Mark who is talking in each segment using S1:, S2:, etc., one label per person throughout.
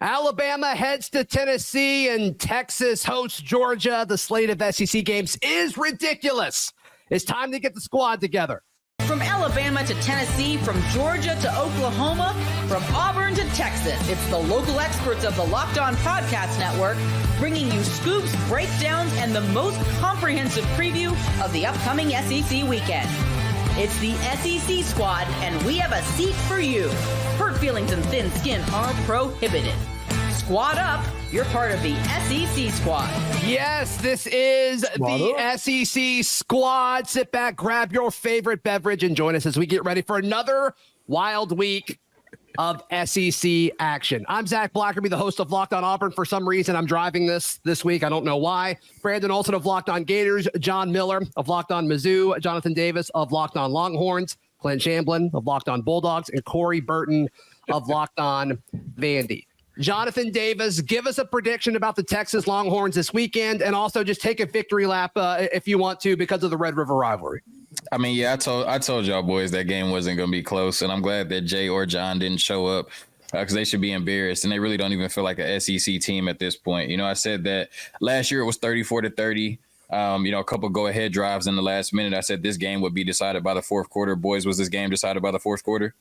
S1: Alabama heads to Tennessee and Texas hosts Georgia. The slate of SEC games is ridiculous. It's time to get the squad together.
S2: From Alabama to Tennessee, from Georgia to Oklahoma, from Auburn to Texas, it's the local experts of the Locked On Podcast Network bringing you scoops, breakdowns, and the most comprehensive preview of the upcoming SEC weekend. It's the SEC squad, and we have a seat for you. Hurt feelings and thin skin are prohibited. Squad up. You're part of the SEC squad.
S1: Yes, this is the SEC squad. Sit back, grab your favorite beverage, and join us as we get ready for another wild week of SEC action. I'm Zach Blackerby, the host of Locked On Auburn. For some reason, I'm driving this week. I don't know why. Brandon Olson of Locked On Gators, John Miller of Locked On Mizzou, Jonathan Davis of Locked On Longhorns, Clint Shamblin of Locked On Bulldogs, and Corey Burton of Locked On Vandy. Jonathan Davis, give us a prediction about the Texas Longhorns this weekend, and also just take a victory lap if you want to because of the Red River rivalry.
S3: I mean, yeah, I told y'all boys that game wasn't going to be close, and I'm glad that Jay or John didn't show up because they should be embarrassed, and they really don't even feel like an SEC team at this point. You know, I said that last year it was 34-30. A couple go-ahead drives in the last minute. I said this game would be decided by the fourth quarter. Boys, was this game decided by the fourth quarter?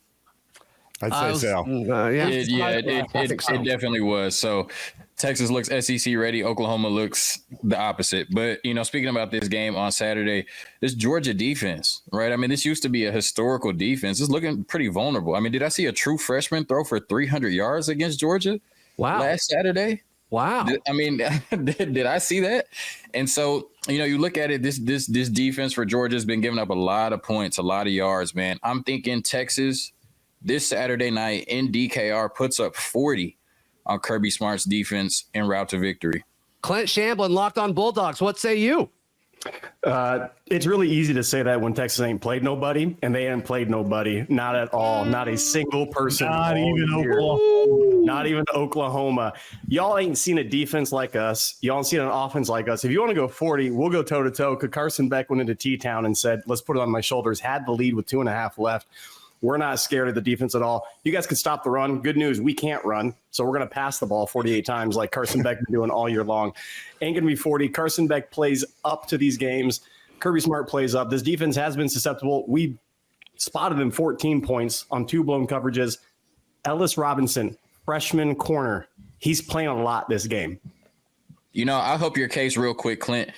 S4: I'd say so.
S3: It definitely was. So Texas looks SEC ready. Oklahoma looks the opposite. But, speaking about this game on Saturday, this Georgia defense, right? I mean, this used to be a historical defense. It's looking pretty vulnerable. I mean, did I see a true freshman throw for 300 yards against Georgia last Saturday?
S1: Wow.
S3: Did I see that? And so, you look at it, this defense for Georgia has been giving up a lot of points, a lot of yards, man. I'm thinking Texas this Saturday night in DKR puts up 40 on Kirby Smart's defense en route to victory.
S1: Clint Shamblin, Locked On Bulldogs. What say you?
S4: It's really easy to say that when Texas ain't played nobody, and they ain't played nobody. Not at all. Not a single person.
S5: Not even Oklahoma.
S4: Not even Oklahoma. Y'all ain't seen a defense like us. Y'all ain't seen an offense like us. If you want to go 40, we'll go toe-to-toe. Because Carson Beck went into T-Town and said, let's put it on my shoulders. Had the lead with 2.5 left. We're not scared of the defense at all. You guys can stop the run. Good news, we can't run. So we're going to pass the ball 48 times like Carson Beck been doing all year long. Ain't going to be 40. Carson Beck plays up to these games. Kirby Smart plays up. This defense has been susceptible. We spotted him 14 points on 2 blown coverages. Ellis Robinson, freshman corner. He's playing a lot this game.
S3: I'll help your case real quick, Clint.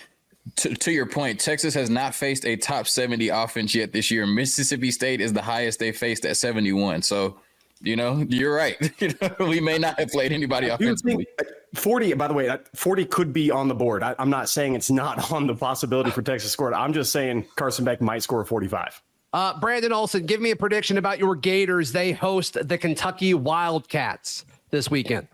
S3: To your point, Texas has not faced a top 70 offense yet this year. Mississippi State is the highest they faced at 71. So, you're right. We may not have played anybody offensively.
S4: 40, by the way, 40 could be on the board. I'm not saying it's not on the possibility for Texas to score. I'm just saying Carson Beck might score 45.
S1: Brandon Olson, give me a prediction about your Gators. They host the Kentucky Wildcats this weekend.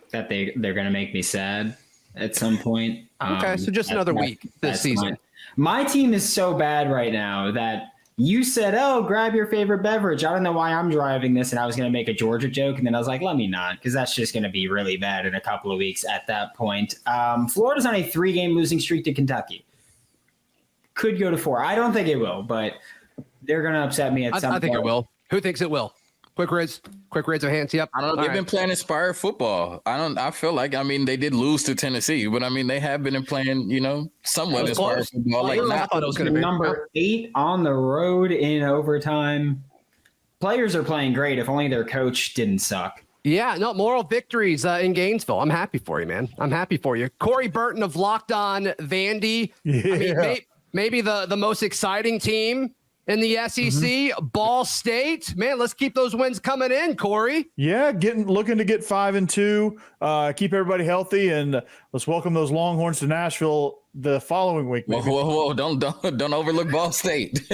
S6: That they're going to make me sad at some point.
S1: Okay, so just another week this season.
S6: My team is so bad right now that you said, oh, grab your favorite beverage. I don't know why I'm driving this, and I was going to make a Georgia joke, and then I was like, let me not, because that's just going to be really bad in a couple of weeks at that point. Florida's on a 3-game losing streak to Kentucky. Could go to 4. I don't think it will, but they're going to upset me at some point.
S1: I think it will. Who thinks it will? Quick raise of hands. Yep.
S3: I don't know. They've been playing inspired football. I feel like, they did lose to Tennessee, but they have been playing, somewhat inspired football.
S6: Number 8 on the road in overtime. Players are playing great. If only their coach didn't suck.
S1: Yeah, no, moral victories in Gainesville. I'm happy for you, man. I'm happy for you. Corey Burton of Locked On Vandy. Yeah. Maybe the most exciting team in the SEC, Ball State. Man, let's keep those wins coming in, Corey.
S5: Yeah, looking to get 5-2, keep everybody healthy, and let's welcome those Longhorns to Nashville the following week. Maybe.
S3: Whoa! Don't overlook Ball State.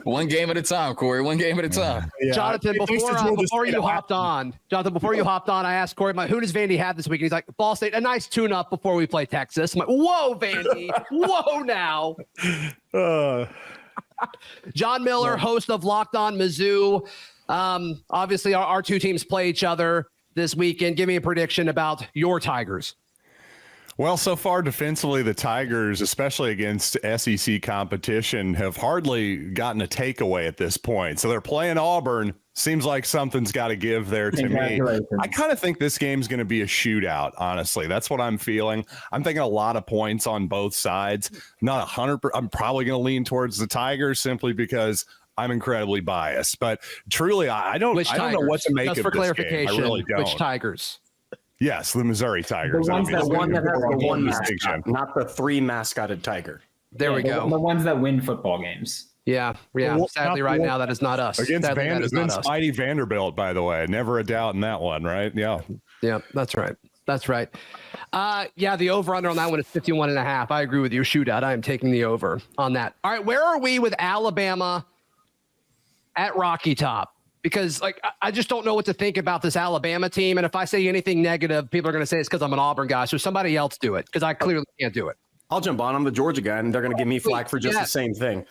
S3: One game at a time, Corey. One game at a time.
S1: Yeah. Jonathan, before you hopped on, I asked Corey, who does Vandy have this week? And he's like, Ball State, a nice tune-up before we play Texas. I'm like, whoa, Vandy, whoa now. John Miller, host of Locked On Mizzou. Obviously, our 2 teams play each other this weekend. Give me a prediction about your Tigers.
S7: Well, so far defensively, the Tigers, especially against SEC competition, have hardly gotten a takeaway at this point. So they're playing Auburn. Seems like something's got to give there to me. I kind of think this game's going to be a shootout, honestly. That's what I'm feeling. I'm thinking a lot of points on both sides. Not 100%. I'm probably going to lean towards the Tigers simply because I'm incredibly biased. But truly, I don't know what to make
S1: Just
S7: of
S1: for
S7: this
S1: clarification,
S7: game. I really don't.
S1: which Tigers?
S7: Yes, the Missouri Tigers.
S4: The ones that has the one
S7: distinction.
S4: mascot, not the 3 mascotted tiger.
S1: There we go.
S6: The ones that win football games.
S1: Yeah. Sadly, right now, that is not us.
S7: Against Mighty Vanderbilt, by the way. Never a doubt in that one, right? Yeah.
S1: Yeah, that's right. That's right. The over-under on that one is 51.5. I agree with you. Shootout. I am taking the over on that. All right, where are we with Alabama at Rocky Top? Because I just don't know what to think about this Alabama team. And if I say anything negative, people are going to say it's because I'm an Auburn guy. So somebody else do it because I clearly can't do it.
S4: I'll jump on. I'm the Georgia guy, and they're going to give me flack for just the same thing.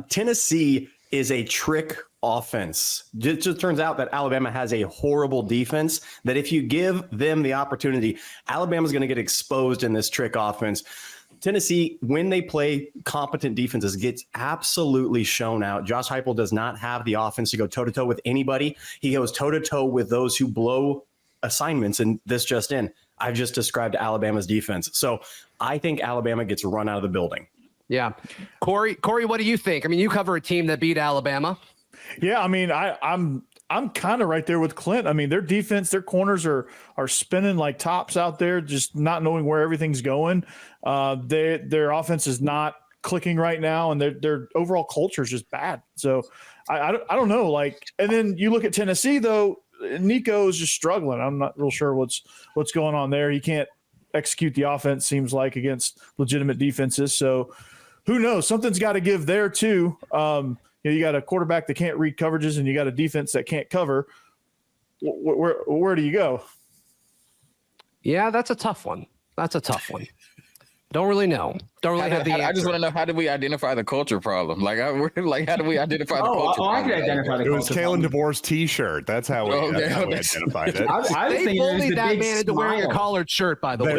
S4: Tennessee is a trick offense. It just turns out that Alabama has a horrible defense that if you give them the opportunity, Alabama's going to get exposed in this trick offense. Tennessee, when they play competent defenses, gets absolutely shown out. Josh Heupel does not have the offense to go toe-to-toe with anybody. He goes toe-to-toe with those who blow assignments, and this just in. I've just described Alabama's defense. So I think Alabama gets run out of the building.
S1: Yeah. Corey, what do you think? I mean, you cover a team that beat Alabama.
S5: Yeah, I mean, I'm kind of right there with Clint. I mean, their defense, their corners are spinning like tops out there, just not knowing where everything's going. Their offense is not clicking right now, and their overall culture is just bad. So I don't know. And then you look at Tennessee though. Nico is just struggling. I'm not real sure what's going on there. He can't execute the offense, seems like, against legitimate defenses. So who knows? Something's got to give there too. You got a quarterback that can't read coverages, and you got a defense that can't cover. Where do you go?
S3: Yeah, that's a tough one. Don't really know. Don't really have the answer. I just want to know, how did we identify the culture problem? How do we identify the culture problem?
S6: I could identify the culture problem.
S7: It was Kalen DeBoer's T-shirt. That's how we identified it.
S1: They bullied that man into wearing a collared shirt, by the way.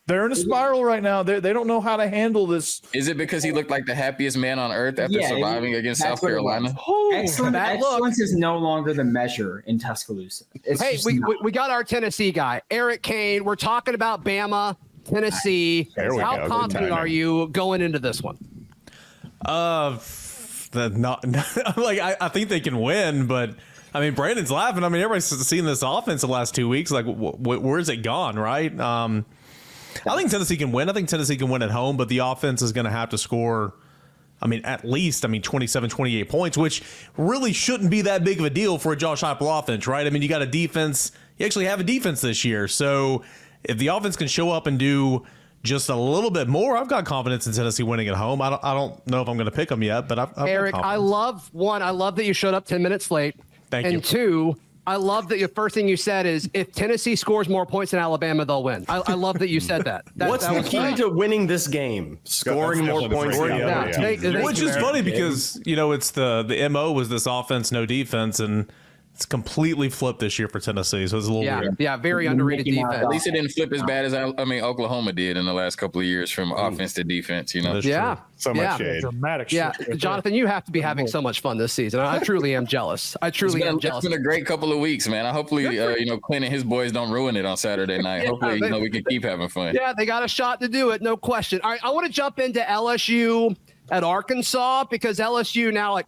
S5: They're in a spiral right now. They don't know how to handle this.
S3: Is it because he looked like the happiest man on earth after surviving against South Carolina?
S6: Excellence is no longer the measure in Tuscaloosa.
S1: We got our Tennessee guy, Eric Kane. We're talking about Bama, Tennessee. How confident are you going into this one?
S8: I think they can win, but I mean, Brandon's laughing. I mean, everybody's seen this offense the last 2 weeks. Where's it gone, right? I think Tennessee can win. I think Tennessee can win at home, but the offense is going to have to score, at least 27, 28 points, which really shouldn't be that big of a deal for a Josh Heupel offense, right? I mean, you got a defense. You actually have a defense this year, so if the offense can show up and do just a little bit more, I've got confidence in Tennessee winning at home. I don't know if I'm going to pick them yet, but I've
S1: Eric, I love that you showed up 10 minutes late.
S8: Thank you.
S1: And two, I love that the first thing you said is if Tennessee scores more points than Alabama, they'll win. I love that you said that.
S4: What's the key to winning this game? Scoring more points.
S8: Which is funny because, it's the MO was this offense, no defense, and it's completely flipped this year for Tennessee, so it's a little weird.
S1: Yeah, very underrated defense.
S3: At least it didn't flip as bad as Oklahoma did in the last couple of years from offense to defense.
S1: Yeah,
S7: so much shade.
S5: Dramatic.
S1: Yeah, Jonathan, you have to be having so much fun this season. I truly am jealous. It's
S3: been a great couple of weeks, man. Hopefully, Clint and his boys don't ruin it on Saturday night. Hopefully, we can keep having fun.
S1: Yeah, they got a shot to do it, no question. All right, I want to jump into LSU at Arkansas because LSU now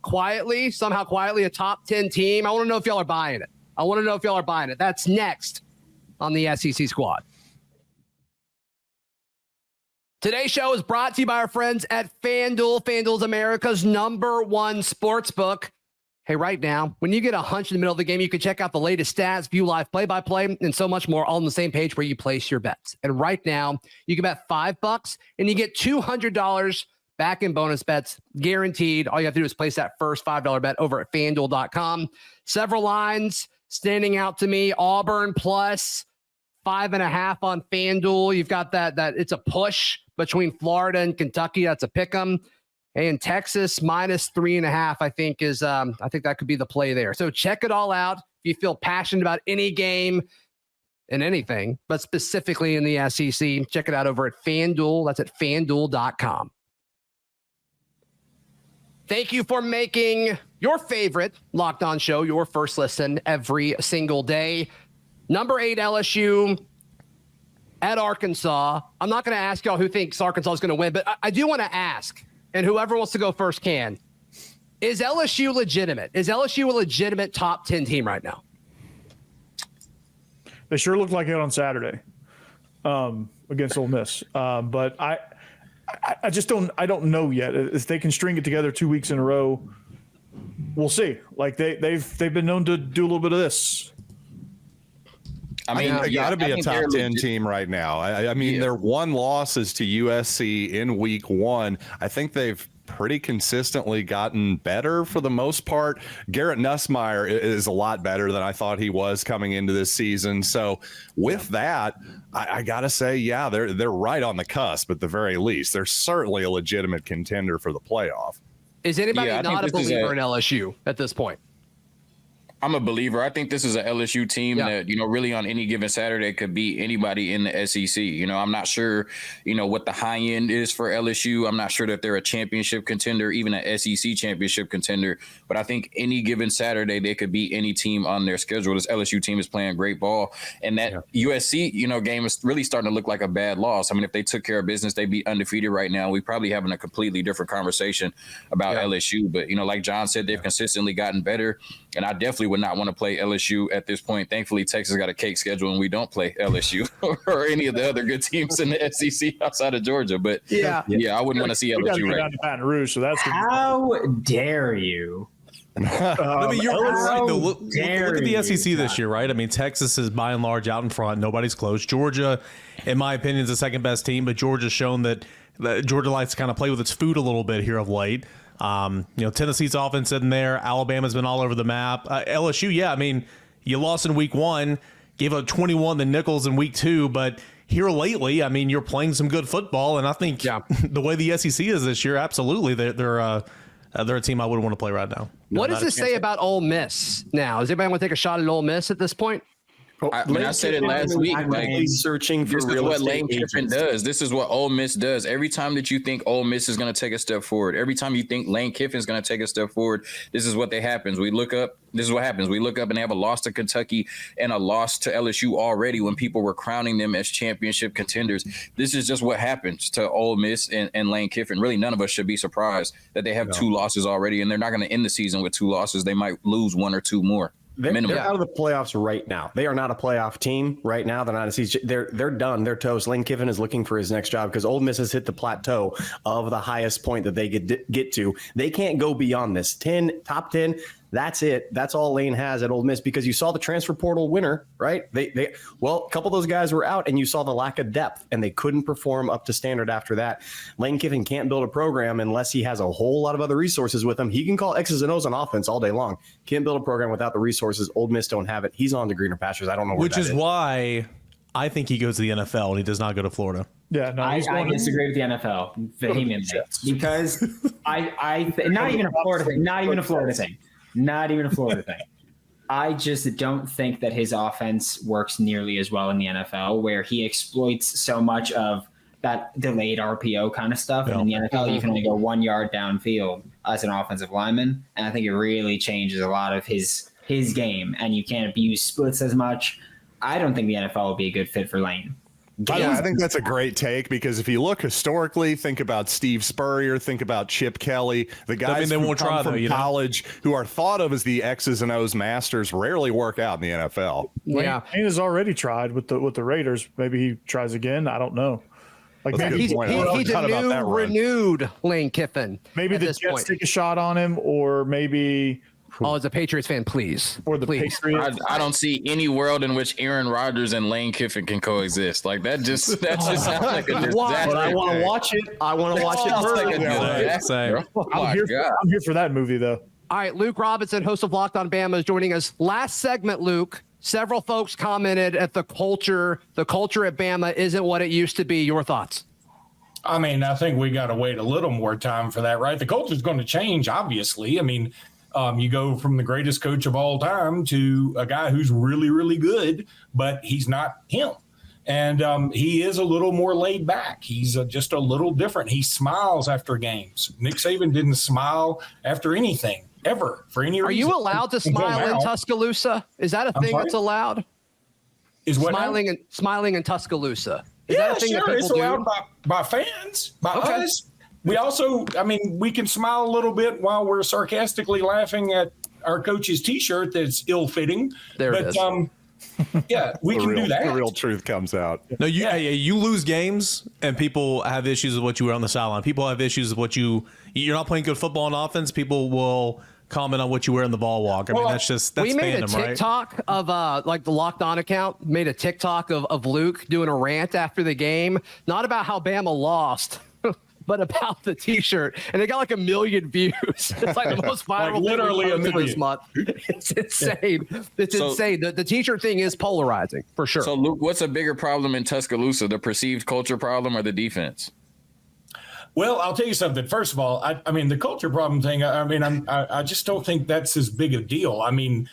S1: somehow quietly a top 10 team. I want to know if y'all are buying it. That's next on the SEC Squad. Today's show is brought to you by our friends at FanDuel. FanDuel's America's #1 sports book. Hey, right now, when you get a hunch in the middle of the game, you can check out the latest stats, view live play-by-play, and so much more, all on the same page where you place your bets. And right now, you can bet $5 and you get $200 back in bonus bets, guaranteed. All you have to do is place that first $5 bet over at FanDuel.com. Several lines standing out to me. Auburn plus 5.5 on FanDuel. You've got that it's a push between Florida and Kentucky. That's a pick 'em. And Texas minus 3.5, I think that could be the play there. So check it all out. If you feel passionate about any game in anything, but specifically in the SEC. Check it out over at FanDuel. That's at FanDuel.com. Thank you for making your favorite Locked On show your first listen every single day. Number 8 LSU at Arkansas. I'm not going to ask y'all who thinks Arkansas is going to win, but I do want to ask, and whoever wants to go first can. Is LSU legitimate? Is LSU a legitimate top 10 team right now?
S5: They sure looked like it on Saturday against Ole Miss. But I just don't know yet. If they can string it together 2 weeks in a row, we'll see. Like they've been known to do a little bit of this.
S3: I mean,
S7: they got to be a top 10 team right now. I mean, their one loss is to USC in week 1. I think they've pretty consistently gotten better for the most part. Garrett Nussmeier is a lot better than I thought he was coming into this season. So with that, I got to say, yeah, they're right on the cusp at the very least. They're certainly a legitimate contender for the playoff.
S1: Is anybody not a believer in LSU at this point?
S3: I'm a believer. I think this is a LSU team that, really on any given Saturday could beat anybody in the SEC. I'm not sure, what the high end is for LSU. I'm not sure that they're a championship contender, even an SEC championship contender. But I think any given Saturday, they could beat any team on their schedule. This LSU team is playing great ball. And that USC, game is really starting to look like a bad loss. I mean, if they took care of business, they'd be undefeated right now. We're probably having a completely different conversation about LSU. But, like John said, they've consistently gotten better. And I definitely would not want to play LSU at this point. Thankfully, Texas got a cake schedule, and we don't play LSU or any of the other good teams in the SEC outside of Georgia. But I wouldn't want to see LSU right
S5: down to Baton Rouge, so that's
S6: how dare you?
S8: I mean, you're right. Look at the SEC this year, right? I mean, Texas is by and large out in front. Nobody's close. Georgia, in my opinion, is the second best team, but Georgia's shown that Georgia likes to kind of play with its food a little bit here of late. Tennessee's offense in there. Alabama's been all over the map. LSU, I mean, you lost in week 1, gave up 21 to Nichols in week 2, but here lately, I mean, you're playing some good football, and I think the way the SEC is this year, absolutely, they're a team I wouldn't want to play right now.
S1: What does this say about Ole Miss now? Does anybody want to take a shot at Ole Miss at this point?
S3: I said it last week.
S4: Searching for
S3: this is what Lane Kiffin
S4: agents.
S3: does. This is what Ole Miss does. Every time that you think Ole Miss is going to take a step forward, every time you think Lane Kiffin is going to take a step forward, this is what happens. This is what happens. We look up and they have a loss to Kentucky and a loss to LSU already when people were crowning them as championship contenders. This is just what happens to Ole Miss and Lane Kiffin. Really, none of us should be surprised that they have 2 losses already, and they're not going to end the season with 2 losses. They might lose 1 or 2 more.
S4: They're out of the playoffs right now. They are not a playoff team right now. They're not a season. They're done. They're toast. Lane Kiffin is looking for his next job because Ole Miss has hit the plateau of the highest point that they could get to. They can't go beyond this. Top 10. That's it. That's all Lane has at Ole Miss because you saw the transfer portal winner, right? A couple of those guys were out and you saw the lack of depth and they couldn't perform up to standard after that. Lane Kiffin can't build a program unless he has a whole lot of other resources with him. He can call X's and O's on offense all day long. Can't build a program without the resources. Ole Miss don't have it. He's on to greener pastures. I don't know
S8: Which is why I think he goes to the NFL and he does not go to Florida.
S6: Yeah, no, I disagree with the NFL vehemently because not even a Florida thing. Not even a Florida thing. I just don't think that his offense works nearly as well in the NFL, where he exploits so much of that delayed RPO kind of stuff. And in the NFL, you can only go 1 yard downfield as an offensive lineman. And I think it really changes a lot of his game, and you can't use splits as much. I don't think the NFL will be a good fit for Lane.
S7: Yeah, I think that's a great take because if you look historically, think about Steve Spurrier, think about Chip Kelly, the guys who come from college who are thought of as the X's and O's masters rarely work out in the NFL.
S5: Yeah, Lane has already tried with the Raiders. Maybe he tries again. I don't know.
S1: Like he's a new, renewed Lane Kiffin.
S5: Maybe the Jets take a shot on him, or maybe.
S1: Oh, as a Patriots fan, please.
S5: Or the Patriots.
S3: I don't see any world in which Aaron Rodgers and Lane Kiffin can coexist. Like that just sounds like a disaster.
S4: But I want to watch it.
S5: I'm here for that movie, though.
S1: All right, Luke Robinson, host of Locked On Bama, is joining us. Last segment, Luke. Several folks commented at the culture. The culture at Bama isn't what it used to be. Your thoughts?
S9: I mean, I think we got to wait a little more time for that, right? The culture is going to change, obviously. I mean, You go from the greatest coach of all time to a guy who's really, really good, but he's not him. And he is a little more laid back. He's just a little different. He smiles after games. Nick Saban didn't smile after anything, ever, for any reason.
S1: Are you allowed to smile in Tuscaloosa? Is that a thing that's allowed?
S9: Is what
S1: smiling in Tuscaloosa? Is
S9: yeah,
S1: that a thing
S9: sure.
S1: that people
S9: It's allowed
S1: do?
S9: by fans, by us. We also, I mean, we can smile a little bit while we're sarcastically laughing at our coach's T-shirt that's ill-fitting.
S1: There it is.
S9: Yeah, we can do that.
S7: The real truth comes out.
S8: No, you lose games, and people have issues with what you were on the sideline. People have issues with you're not playing good football on offense. People will comment on what you wear in the ball walk. I mean, that's
S1: we made
S8: fandom,
S1: a TikTok of like the Locked On account made a TikTok of Luke doing a rant after the game, not about how Bama lost, but about the T-shirt, and it got like 1 million views. It's like the most viral,
S9: like literally
S1: thing
S9: a million
S1: this month. It's insane. It's insane. The T-shirt thing is polarizing for sure.
S3: So, Luke, what's a bigger problem in Tuscaloosa, the perceived culture problem or the defense?
S9: Well, I'll tell you something. First of all, I mean, the culture problem thing, I just don't think that's as big a deal. I mean,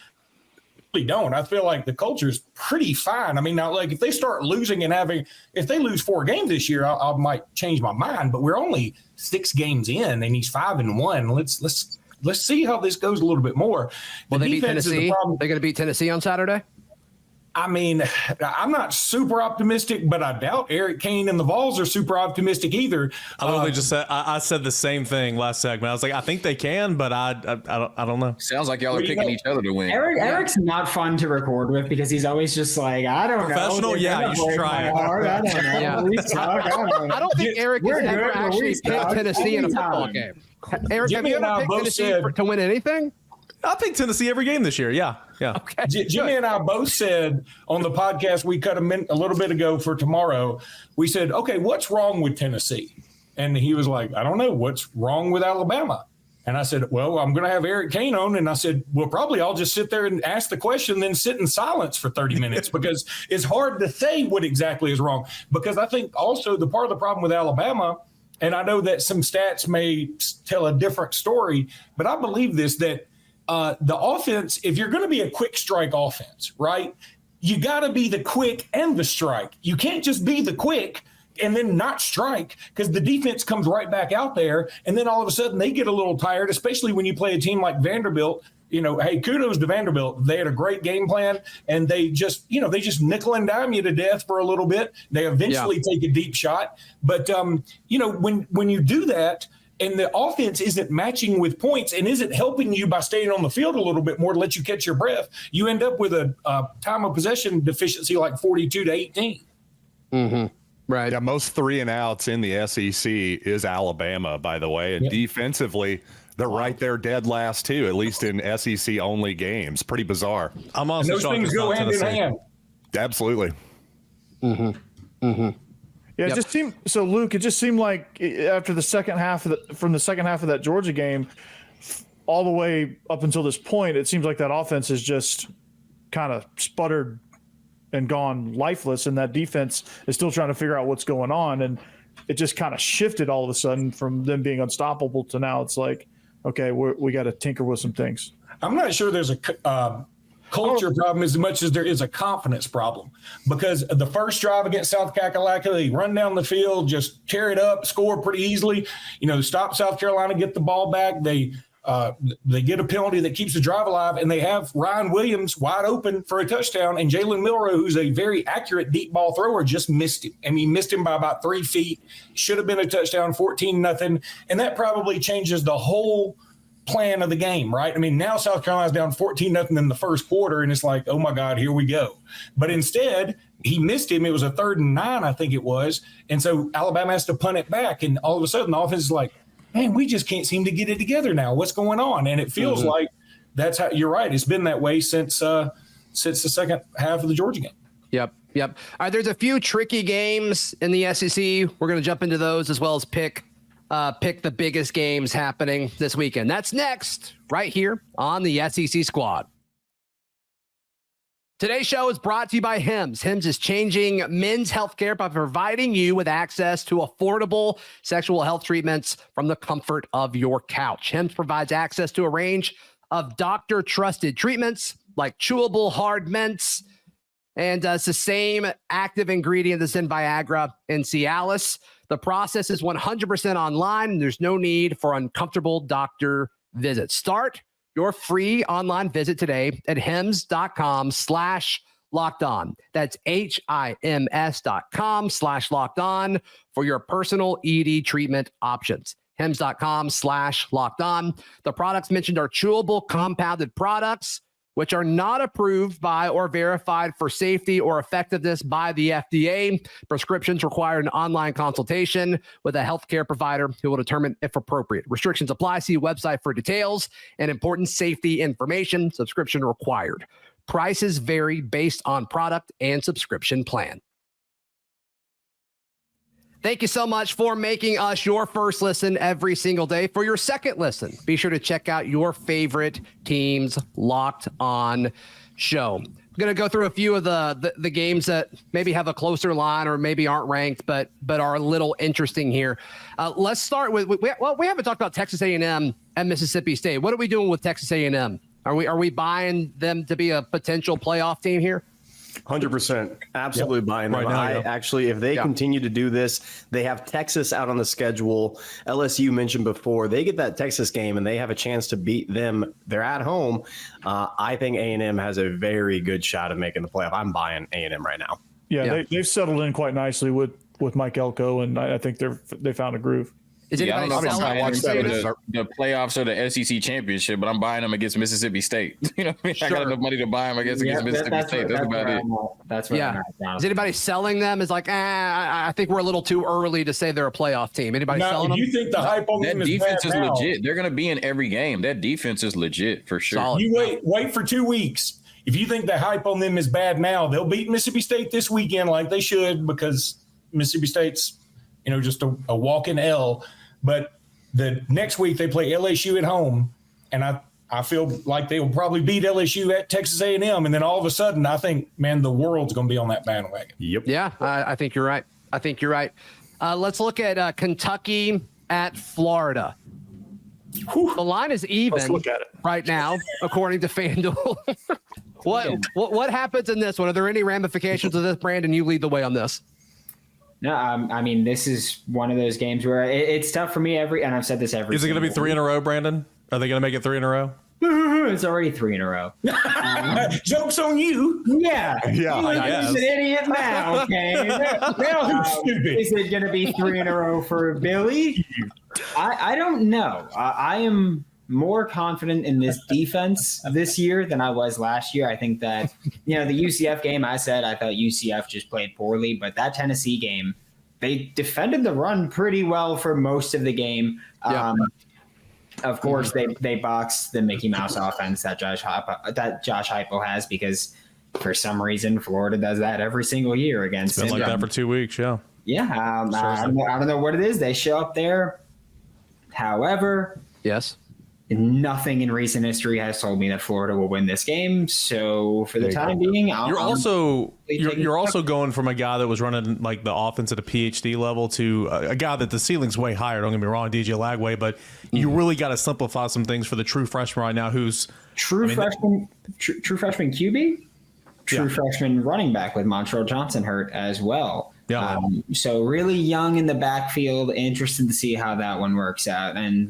S9: I really don't. I feel like the culture is pretty fine. I mean, now, like, if they start losing and if they lose 4 games this year, I might change my mind. But we're only 6 games in, and he's 5-1. Let's see how this goes a little bit more.
S1: Will they beat Tennessee? They're going to beat Tennessee on Saturday?
S9: I mean, I'm not super optimistic, but I doubt Eric Kane and the Vols are super optimistic either.
S8: I literally just said I said the same thing last segment. I was like, I think they can, but I don't know.
S3: Sounds like y'all are picking each other to win.
S6: Eric's not fun to record with because he's always just like, I don't know.
S8: Professional, yeah, you should try it.
S6: I don't know.
S1: Yeah.
S6: We suck.
S1: I don't think Eric has ever actually picked Tennessee in a football game. Eric, have you ever picked Tennessee to win anything?
S8: I picked Tennessee every game this year. Yeah.
S1: Okay.
S9: Jimmy and I both said on the podcast we cut a little bit ago for tomorrow, we said, okay, what's wrong with Tennessee? And he was like, I don't know. What's wrong with Alabama? And I said, well, I'm going to have Eric Kane on. And I said, well, probably I'll just sit there and ask the question, then sit in silence for 30 minutes because it's hard to say what exactly is wrong. Because I think also the part of the problem with Alabama, and I know that some stats may tell a different story, but I believe this, that the offense, if you're going to be a quick strike offense, right, you got to be the quick and the strike. You can't just be the quick and then not strike because the defense comes right back out there. And then all of a sudden they get a little tired, especially when you play a team like Vanderbilt. You know, hey, kudos to Vanderbilt. They had a great game plan and they just nickel and dime you to death for a little bit. They eventually take a deep shot. But, when you do that, and the offense isn't matching with points and isn't helping you by staying on the field a little bit more to let you catch your breath, you end up with a time of possession deficiency like 42-18.
S1: Mm-hmm. Right.
S7: Yeah, most 3-and-outs in the SEC is Alabama, by the way. And defensively, they're right there dead last, too, at least in SEC-only games. Pretty bizarre.
S8: I'm also
S9: and those things go hand in hand.
S7: Absolutely.
S1: Mm-hmm. Mm-hmm.
S5: Yeah, it just seemed so. Luke, it just seemed like after the second half from the second half of that Georgia game, all the way up until this point, it seems like that offense has just kind of sputtered and gone lifeless, and that defense is still trying to figure out what's going on. And it just kind of shifted all of a sudden from them being unstoppable to now it's like, okay, we got to tinker with some things.
S9: I'm not sure there's a culture problem as much as there is a confidence problem, because the first drive against South Kakalaka, they run down the field, just tear it up, score pretty easily, stop South Carolina, get the ball back. They get a penalty that keeps the drive alive, and they have Ryan Williams wide open for a touchdown, and Jalen Milroe, who's a very accurate deep ball thrower, just missed him. I mean, missed him by about 3 feet. Should have been a touchdown, 14-0, and that probably changes the whole plan of the game, right? I mean, now South Carolina's down 14-0 in the first quarter, and it's like, oh my God, here we go. But instead, he missed him. It was a 3rd and 9, I think it was. And so Alabama has to punt it back. And all of a sudden the offense is like, man, we just can't seem to get it together now. What's going on? And it feels like that's how you're right. It's been that way since the second half of the Georgia game.
S1: Yep. All right, there's a few tricky games in the SEC. We're going to jump into those as well as pick the biggest games happening this weekend. That's next, right here on the SEC Squad. Today's show is brought to you by Hims. Hims is changing men's healthcare by providing you with access to affordable sexual health treatments from the comfort of your couch. Hims provides access to a range of doctor-trusted treatments like chewable hard mints, and it's the same active ingredient that's in Viagra and Cialis. The process is 100% online, and there's no need for uncomfortable doctor visits. Start your free online visit today at hims.com/lockedon. That's HIMS.com/lockedon for your personal ED treatment options. hims.com/lockedon. The products mentioned are chewable compounded products, which are not approved by or verified for safety or effectiveness by the FDA. Prescriptions require an online consultation with a healthcare provider who will determine if appropriate. Restrictions apply. See website for details and important safety information. Subscription required. Prices vary based on product and subscription plan. Thank you so much for making us your first listen every single day. For your second listen, be sure to check out your favorite team's Locked On show. I'm going to go through a few of the games that maybe have a closer line or maybe aren't ranked, but are a little interesting here. Let's start with, we haven't talked about Texas A&M and Mississippi State. What are we doing with Texas A&M? Are we buying them to be a potential playoff team here?
S4: 100%. Absolutely buying them.
S8: Right now, yeah.
S4: Actually, if they continue to do this, they have Texas out on the schedule. LSU mentioned before, they get that Texas game and they have a chance to beat them. They're at home. I think A&M has a very good shot of making the playoff. I'm buying A&M right now.
S5: Yeah. They've settled in quite nicely with Mike Elko, and I think they found a groove.
S1: Is
S3: I don't know if I'm buying them
S1: selling?
S3: for the playoffs or the SEC championship, but I'm buying them against Mississippi State. You know what I mean?
S1: Sure.
S3: I got enough money to buy them against Mississippi State. That's about it.
S6: That's what I'm at.
S1: Is anybody selling them? Is like, I think we're a little too early to say they're a playoff team. Anybody
S9: Now,
S1: selling
S9: if
S1: them?
S9: you think the hype on
S3: That
S9: them is
S3: defense
S9: bad
S3: is
S9: now,
S3: legit. They're going to be in every game. That defense is legit for sure.
S1: Solid.
S9: you wait for 2 weeks. If you think the hype on them is bad now, they'll beat Mississippi State this weekend like they should, because Mississippi State's, just a walk-in L. But the next week they play LSU at home, and I feel like they will probably beat LSU at Texas A&M, and then all of a sudden I think, man, the world's going to be on that bandwagon.
S4: Yep.
S1: Yeah, I think you're right. Let's look at Kentucky at Florida. The line is even
S5: Let's look at it
S1: right now, according to FanDuel. What happens in this one? Are there any ramifications of this, Brandon? You lead the way on this.
S6: No, I mean, this is one of those games where it's tough for me and I've said this every.
S8: Is it going to be 3 in a row, Brandon? Are they going to make it 3 in a row?
S6: It's already 3 in a row.
S9: Joke's on you.
S6: Yeah.
S7: Yeah,
S6: He's
S8: I guess.
S6: an idiot now, okay?
S9: Stupid.
S6: Is it going to be 3 in a row for Billy? I don't know. I am more confident in this defense this year than I was last year. I think that, the UCF game, I thought UCF just played poorly, but that Tennessee game, they defended the run pretty well for most of the game.
S1: Yeah.
S6: Of course, they boxed the Mickey Mouse offense that Josh Heupel has, because for some reason Florida does that every single year against.
S8: It's been like that for 2 weeks, yeah.
S6: Yeah, I don't know what it is. They show up there. However,
S1: Yes.
S6: nothing in recent history has told me that Florida will win this game. So for the time being,
S8: You're also going from a guy that was running like the offense at a PhD level to a guy that the ceiling's way higher. Don't get me wrong, DJ Lagway, but you really got to simplify some things for the true freshman right now, who's
S6: true freshman QB, freshman running back with Montreal Johnson hurt as well.
S8: Yeah.
S6: So really young in the backfield. Interested to see how that one works out. And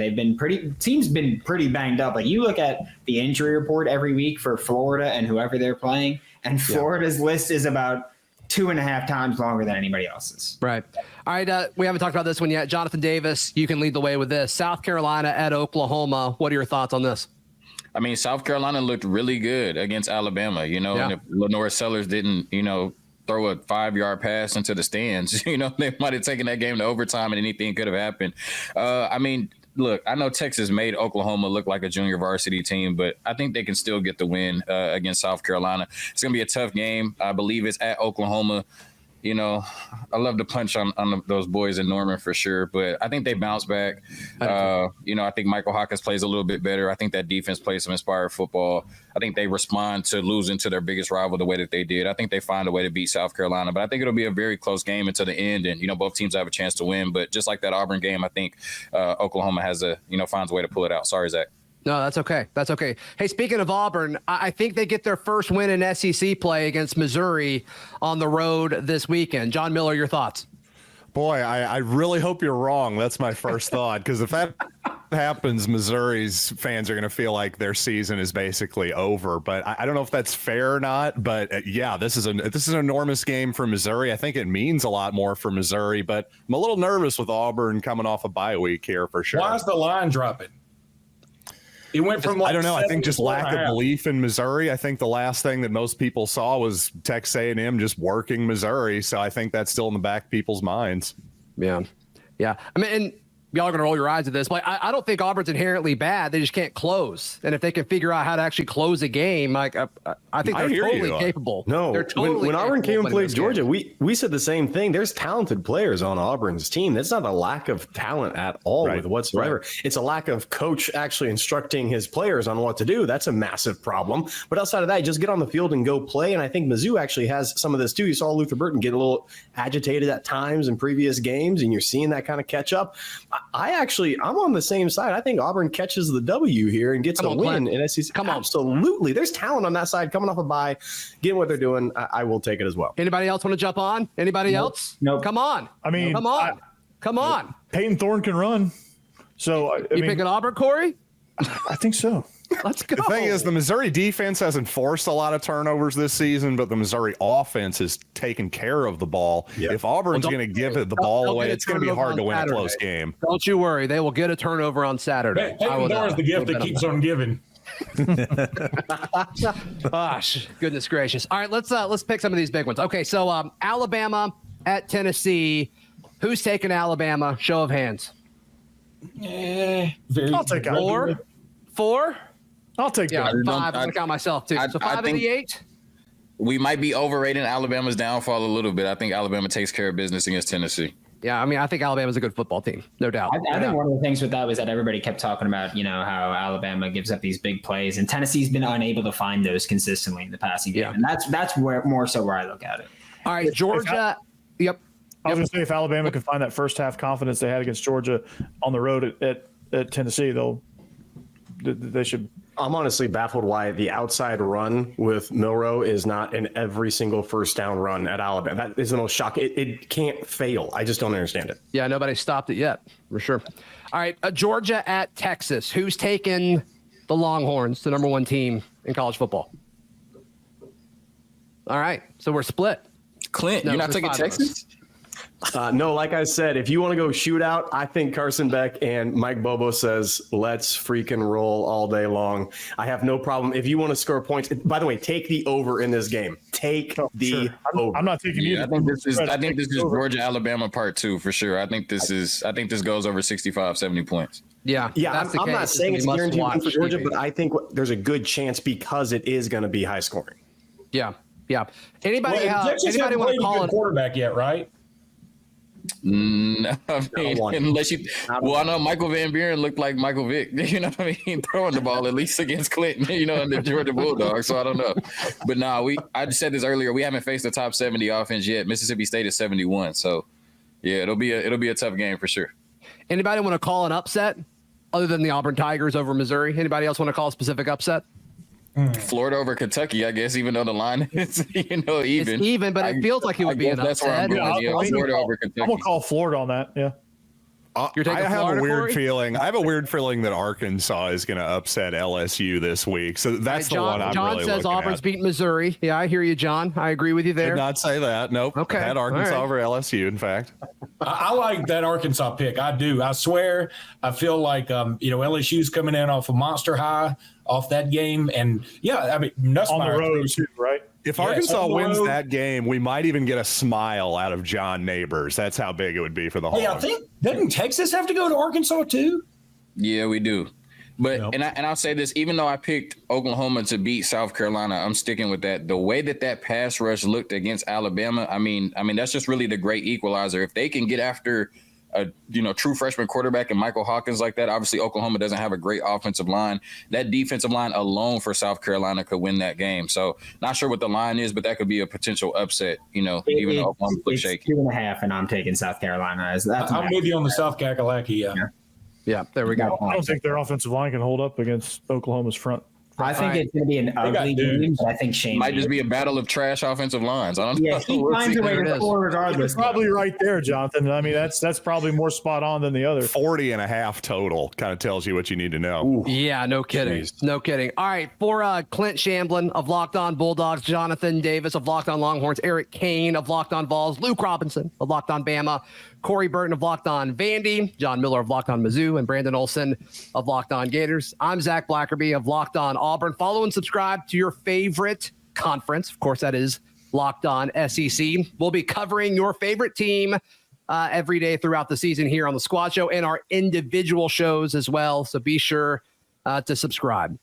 S6: team's been pretty banged up. Like, you look at the injury report every week for Florida and whoever they're playing, and Florida's list is about 2.5 times longer than anybody else's.
S1: Right. All right. We haven't talked about this one yet. Jonathan Davis, you can lead the way with this. South Carolina at Oklahoma. What are your thoughts on this?
S3: I mean, South Carolina looked really good against Alabama, and if Lenore Sellers didn't, throw a 5-yard pass into the stands, they might have taken that game to overtime and anything could have happened. I mean, look, I know Texas made Oklahoma look like a junior varsity team, but I think they can still get the win against South Carolina. It's going to be a tough game. I believe it's at Oklahoma. I love to punch on those boys in Norman for sure, but I think they bounce back. I think Michael Hawkins plays a little bit better. I think that defense plays some inspired football. I think they respond to losing to their biggest rival the way that they did. I think they find a way to beat South Carolina, but I think it'll be a very close game until the end, and both teams have a chance to win. But just like that Auburn game, I think Oklahoma has finds a way to pull it out. Sorry, Zach.
S1: No, that's okay. That's okay. Hey, speaking of Auburn, I think they get their first win in SEC play against Missouri on the road this weekend. John Miller, your thoughts?
S7: Boy, I really hope you're wrong. That's my first thought, because if that happens, Missouri's fans are going to feel like their season is basically over. But I don't know if that's fair or not. But yeah, this is an enormous game for Missouri. I think it means a lot more for Missouri. But I'm a little nervous with Auburn coming off a bye week here for sure.
S9: Why is the line dropping? It went from
S7: I don't know. I think just lack of belief in Missouri. I think the last thing that most people saw was Texas A&M just working Missouri. So I think that's still in the back of people's minds.
S1: Yeah. Yeah. I mean, and y'all are going to roll your eyes at this, but I don't think Auburn's inherently bad. They just can't close. And if they can figure out how to actually close a game, like I think they're totally capable.
S4: No,
S1: they're totally
S4: when Auburn came and played Georgia, we said the same thing. There's talented players on Auburn's team. That's not a lack of talent at all whatsoever. Right. It's a lack of coach actually instructing his players on what to do. That's a massive problem. But outside of that, just get on the field and go play. And I think Mizzou actually has some of this too. You saw Luther Burton get a little agitated at times in previous games, and you're seeing that kind of catch up. I'm on the same side. I think Auburn catches the W here and gets a win in SEC. Absolutely. There's talent on that side coming off a bye, getting what they're doing. I will take it as well.
S1: Anybody else want to jump on? Anybody else?
S6: Nope.
S1: Come on.
S5: I mean,
S1: come on.
S5: Peyton Thorne can run. So
S1: you picking Auburn, Corey?
S5: I think so.
S1: Let's go.
S7: The thing is, the Missouri defense hasn't forced a lot of turnovers this season, but the Missouri offense has taken care of the ball. Yeah. If Auburn's going to give it the ball away, it's going to be hard to win a close game.
S1: Don't you worry. They will get a turnover on Saturday.
S9: Peyton Thorne's the gift that keeps on giving.
S1: Gosh, goodness gracious. All right, let's pick some of these big ones. Okay, so Alabama at Tennessee. Who's taking Alabama? Show of hands.
S5: I'll take
S1: Alabama. 4?
S5: I'll take that.
S1: 5. I'm going to count myself, too. So 5 of the 8?
S3: We might be overrating Alabama's downfall a little bit. I think Alabama takes care of business against Tennessee.
S1: Yeah, I mean, I think Alabama's a good football team, no doubt.
S6: I think one of the things with that was that everybody kept talking about, how Alabama gives up these big plays, and Tennessee's been unable to find those consistently in the passing game. And that's where more so where I look at it.
S1: All right, Georgia. Yep.
S5: I was going to say, if Alabama can find that first half confidence they had against Georgia on the road at Tennessee, they should.
S4: I'm honestly baffled why the outside run with Milroe is not in every single first down run at Alabama. That is the most shocking. It can't fail. I just don't understand it.
S1: Yeah, nobody stopped it yet, for sure. All right, Georgia at Texas. Who's taken the Longhorns, the number 1 team in college football? All right, so we're split.
S3: Clint, you're not taking Texas?
S4: No, like I said, if you want to go shootout, I think Carson Beck and Mike Bobo says, let's freaking roll all day long. I have no problem. If you want to score points, by the way, take the over in this game. Take the over.
S5: I'm not taking either.
S3: I think this is Georgia, Alabama part 2 for sure. I think this goes over 65, 70 points.
S1: Yeah.
S4: I'm not saying it's guaranteed for Georgia, but I think there's a good chance because it is going to be high scoring.
S1: Yeah. Anybody want to call it
S9: quarterback yet, right?
S3: No, I mean, unless you. Well, I know Michael Van Buren looked like Michael Vick. You know what I mean? Throwing the ball at least against Clinton. And the Georgia Bulldogs. So I don't know. But no, I just said this earlier. We haven't faced the top 70 offense yet. Mississippi State is 71. So yeah, it'll be a tough game for sure.
S1: Anybody want to call an upset other than the Auburn Tigers over Missouri? Anybody else want to call a specific upset?
S3: Florida over Kentucky, I guess, even though the line is, even.
S1: It's even, but it feels like it would be an upset.
S3: That's where I'm going. Florida over Kentucky.
S5: I'm going to call Florida on that, yeah.
S1: I
S7: have a weird feeling. I have a weird feeling that Arkansas is going to upset LSU this week. So that's the one I'm
S1: John
S7: really
S1: says
S7: looking
S1: Auburn's
S7: at.
S1: beating Missouri. Yeah, I hear you, John. I agree with you there.
S7: Did not say that. Nope.
S1: Okay.
S7: I had Arkansas over LSU, in fact.
S9: I like that Arkansas pick. I do. I swear. I feel like LSU's coming in off a monster high off that game, and Nussmeier
S5: on the road too, right?
S7: If Arkansas wins that game, we might even get a smile out of John Neighbors. That's how big it would be for the Hogs.
S9: I think doesn't Texas have to go to Arkansas too?
S3: Yeah, we do. But and I'll say this, even though I picked Oklahoma to beat South Carolina, I'm sticking with that. The way that pass rush looked against Alabama, I mean that's just really the great equalizer. If they can get after a true freshman quarterback and Michael Hawkins like that, obviously Oklahoma doesn't have a great offensive line. That defensive line alone for South Carolina could win that game. So not sure what the line is, but that could be a potential upset, even though Oklahoma looks shaky.
S6: 2.5, and I'm taking South Carolina.
S9: I'm with you on the South Kakalaki. Yeah.
S1: Yeah, there we go.
S5: I don't think their offensive line can hold up against Oklahoma's front.
S6: I think it's going to be an ugly game, but I think Shane
S3: might just be a battle of trash offensive lines. I don't know.
S6: Yeah, he finds a way to score regardless.
S5: You're probably right there, Jonathan. I mean, that's probably more spot on than the other.
S7: 40.5 total kind of tells you what you need to know.
S1: Yeah, no kidding.
S3: Jeez.
S1: No kidding. All right, for Clint Shamblin of Locked On Bulldogs, Jonathan Davis of Locked On Longhorns, Eric Kane of Locked On Vols, Luke Robinson of Locked On Bama, Corey Burton of Locked On Vandy, John Miller of Locked On Mizzou, and Brandon Olson of Locked On Gators. I'm Zach Blackerby of Locked On Auburn. Follow and subscribe to your favorite conference. Of course, that is Locked On SEC. We'll be covering your favorite team every day throughout the season here on the Squad Show and our individual shows as well. So be sure to subscribe.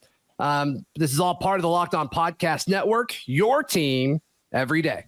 S1: This is all part of the Locked On Podcast Network, your team every day.